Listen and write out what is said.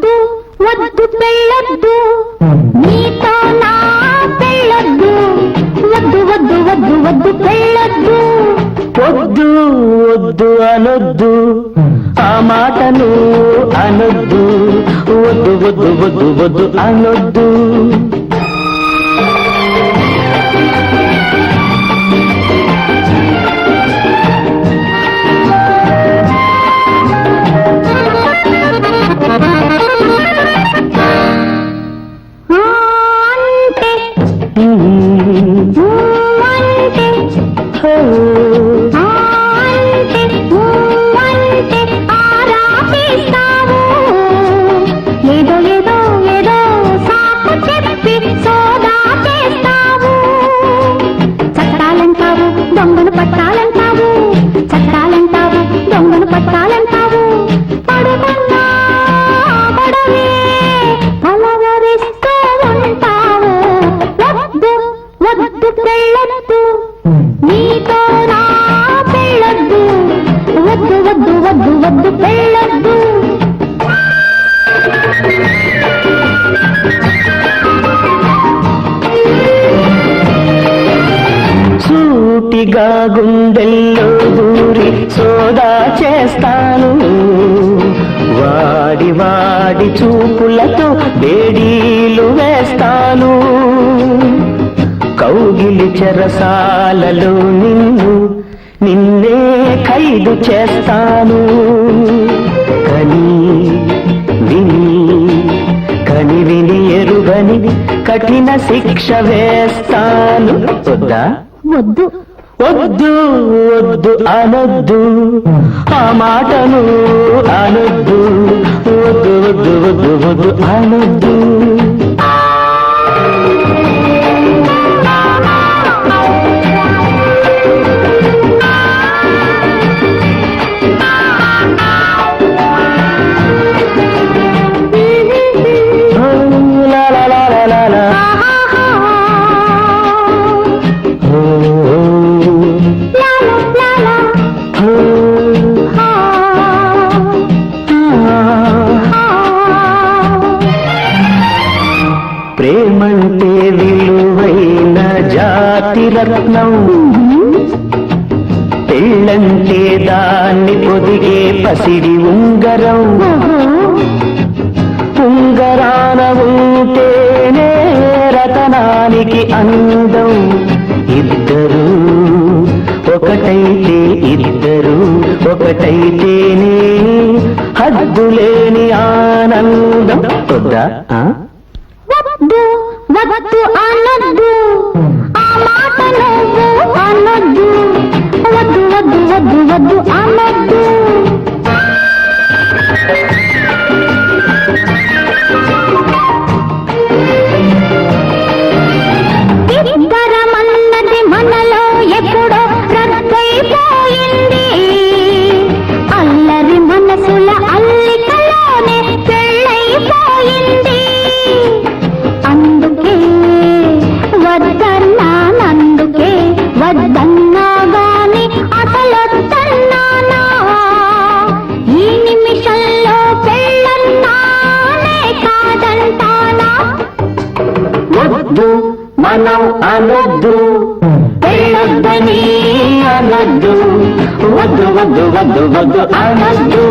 వద్దు వద్దు పెళ్ళొద్దు నీతో నా పెళ్ళొద్దు వద్దు వద్దు వద్దు వద్దు పెళ్ళొద్దు వద్దు వద్దు అనొద్దు ఆ మాటను అనొద్దు వద్దు వద్దు వద్దు వద్దు అనొద్దు దొంగను పట్టాలంటావు చట్టాలంటావు దొంగను పట్టాలంటావు పడుకున్నా పడవే పలవరిస్తూ ఉంటావు వద్దు వద్దు పెళ్ళొద్దు నీతో నా పెళ్ళొద్దు వద్దు వద్దు వద్దు వద్దు పెళ్ళొద్దు సూటిగా గుండెల్లో దూరి సోదా చేస్తాను వాడి వాడి చూపులతో బేడీలు వేస్తాను కౌగిలి చెరసాలలో నిన్నే ఖైదు చేస్తాను కని విని ఎరుగని కఠిన శిక్ష వేస్తాను వద్దా వద్దు వద్దు వద్దు అనొద్దు ఆ మాటను అనొద్దు వద్దు వద్దు వద్దు వద్దు అనొద్దు ప్రేమంటే విలువైన జాతి రత్నం పెళ్ళంటే దాన్ని పొదిగే పసిడి ఉంగరం ఉంగరాన ఉంటేనే రతనానికి అందం ఇద్దరు ఒకటైతేనే హద్దులేని ఆనందం వద్దా వద్దు వద్దు అనొద్దు ఆ మాట నువ్వు అనొద్దు వద్దు వద్దు వద్దు వద్దు అనొద్దు ఇద్దరమన్నది మనలో ఎప్పుడో రద్దయిపోయింది అల్లరి మనసుల అల్లికలోనే పెళ్ళైపోయింది అందుకే వద్దన్నా గాని అసలొద్దన్నానా ఈ నిమిషంలో పెళ్ళన్నానే కాదంటానా వద్దు మనం అనొద్దు పెళ్ళొద్దని అనొద్దు వద్దు వద్దు వద్దు వద్దు అనొద్దు